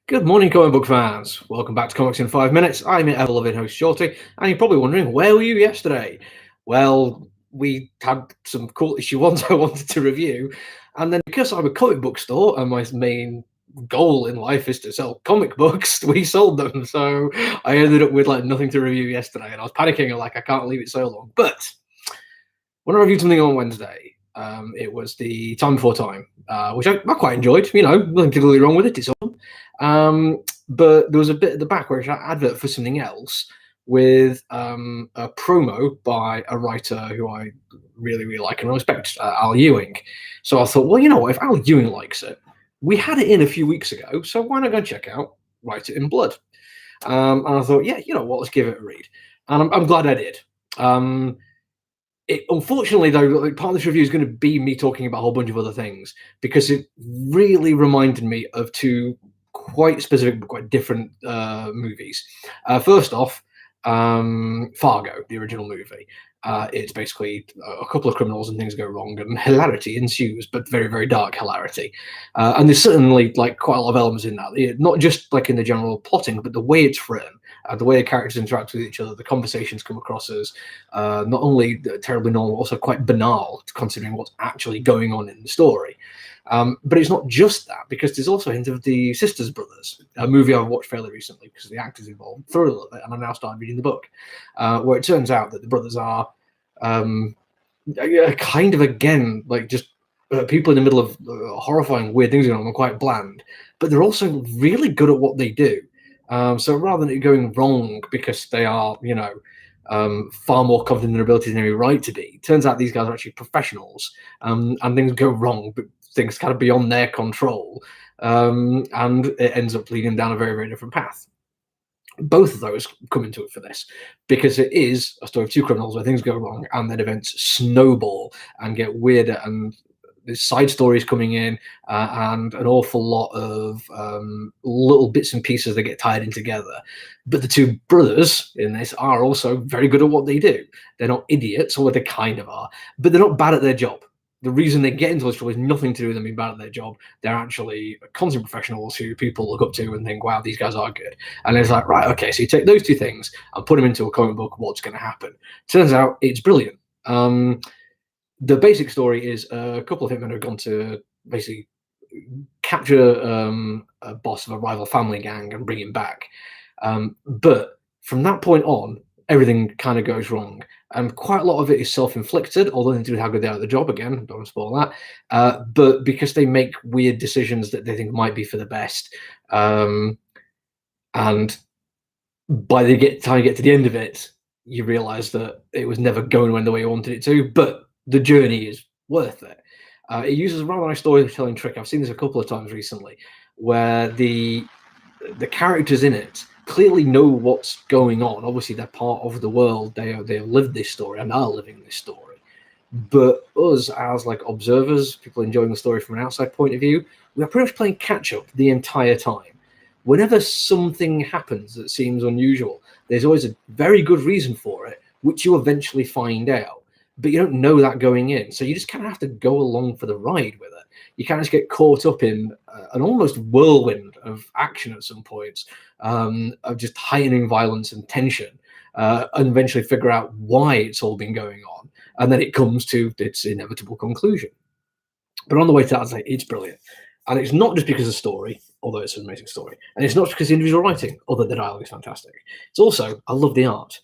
Good morning, comic book fans. Welcome back to Comics in 5 Minutes. I'm your ever-loving host, Shorty, and you're probably wondering, where were you yesterday? Well, we had some cool issue ones I wanted to review, and then because I'm a comic book store and my main goal in life is to sell comic books, we sold them. So I ended up with nothing to review yesterday, and I was panicking, I can't leave it so long. But when I reviewed something on Wednesday, it was the Time Before Time, which I quite enjoyed. Nothing particularly wrong with it. It's on. But there was a bit at the back where it's an advert for something else with a promo by a writer who I really, really like and respect, Al Ewing. So I thought, well, you know what? If Al Ewing likes it, we had it in a few weeks ago, so why not go check out Write It in Blood? And I thought, yeah, you know what? Let's give it a read. And I'm glad I did. Unfortunately, though, part of this review is going to be me talking about a whole bunch of other things because it really reminded me of two quite specific but quite different movies. First off, Fargo, the original movie. It's basically a couple of criminals and things go wrong and hilarity ensues, but very, very dark hilarity. And there's certainly quite a lot of elements in that, not just in the general plotting, but the way it's written, the way the characters interact with each other, the conversations come across as not only terribly normal, also quite banal, considering what's actually going on in the story. But it's not just that, because there's also a hint of the Sisters Brothers, a movie I've watched fairly recently because the actors involved through a little bit, and I now started reading the book, where it turns out that the brothers are kind of, again, just people in the middle of horrifying, weird things going on, and quite bland, but they're also really good at what they do. So rather than it going wrong because they are, far more confident in their abilities than they have right to be, turns out these guys are actually professionals, and things go wrong, but things kind of beyond their control, and it ends up leading down a very, very different path. Both of those come into it for this because it is a story of two criminals where things go wrong and then events snowball and get weirder, and there's side stories coming in, and an awful lot of little bits and pieces that get tied in together. But the two brothers in this are also very good at what they do. They're not idiots, or they kind of are, but they're not bad at their job. The reason they get into this trouble is nothing to do with them being bad at their job. They're actually consummate professionals who people look up to and think, wow, these guys are good. And it's like, right, okay, so you take those two things and put them into a comic book, what's going to happen? Turns out it's brilliant. The basic story is a couple of hitmen have gone to basically capture a boss of a rival family gang and bring him back. But from that point on, everything kind of goes wrong. And quite a lot of it is self-inflicted, although they do how good they are at the job. Again, don't want to spoil that. But because they make weird decisions that they think might be for the best, and by the time you get to the end of it, you realise that it was never going the way you wanted it to. But the journey is worth it. It uses a rather nice storytelling trick. I've seen this a couple of times recently, where the characters in it clearly know what's going on. Obviously, they're part of the world. They have lived this story and are living this story. But us, as observers, people enjoying the story from an outside point of view, we are pretty much playing catch up the entire time. Whenever something happens that seems unusual, there's always a very good reason for it, which you eventually find out. But you don't know that going in, so you just kind of have to go along for the ride with it. You kind of just get caught up in an almost whirlwind of action at some points, of just heightening violence and tension, and eventually figure out why it's all been going on, and then it comes to its inevitable conclusion. But on the way to that, I'd say it's brilliant. And it's not just because of the story, although it's an amazing story, and it's not just because of the individual writing, although the dialogue is fantastic. It's also, I love the art.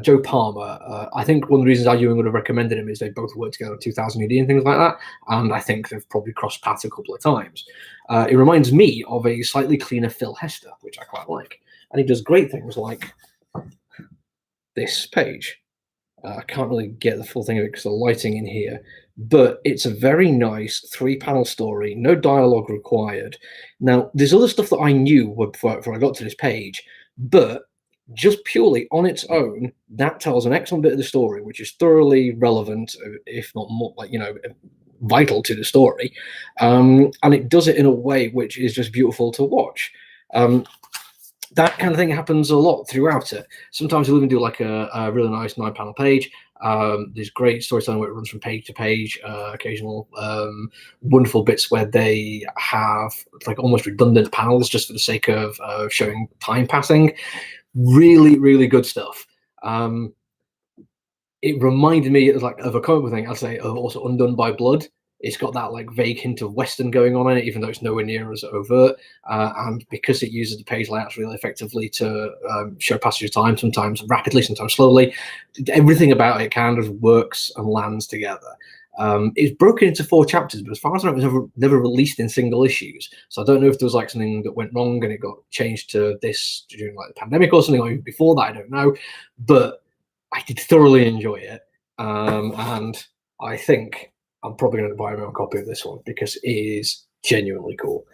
Joe Palmer, I think one of the reasons Al Ewing would have recommended him is they both worked together on 2000 AD and things like that, and I think they've probably crossed paths a couple of times. It reminds me of a slightly cleaner Phil Hester, which I quite like, and he does great things like this page. I can't really get the full thing of it because the lighting in here, but it's a very nice 3-panel story, no dialogue required. Now, there's other stuff that I knew before I got to this page, but just purely on its own, that tells an excellent bit of the story, which is thoroughly relevant, if not more, vital to the story. And it does it in a way which is just beautiful to watch. That kind of thing happens a lot throughout it. Sometimes we'll even do a really nice 9-panel page, There's great storytelling where it runs from page to page, occasional wonderful bits where they have like almost redundant panels just for the sake of showing time passing. Really, really good stuff. It reminded me of, like, of a comic book thing, I'd say, of also Undone by Blood. It's got that like vague hint of Western going on in it, even though it's nowhere near as overt. And because it uses the page layouts really effectively to show passage of time, sometimes rapidly, sometimes slowly, everything about it kind of works and lands together. It's broken into 4 chapters, but as far as I know, it was never released in single issues. So I don't know if there was like something that went wrong and it got changed to this during like the pandemic or something, or even before that. I don't know, but I did thoroughly enjoy it, and I think I'm probably going to buy my own copy of this one because it is genuinely cool.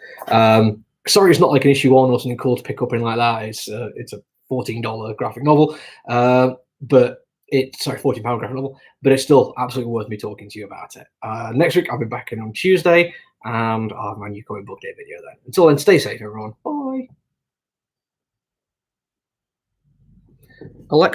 Sorry, it's not like an issue 1 or something cool to pick up in like that. It's a $14 graphic novel, but it's sorry, £14 graphic novel, but it's still absolutely worth me talking to you about it. Next week I'll be back in on Tuesday, and I'll have my new comic book day video then. Until then, stay safe, everyone. Bye. Alexa.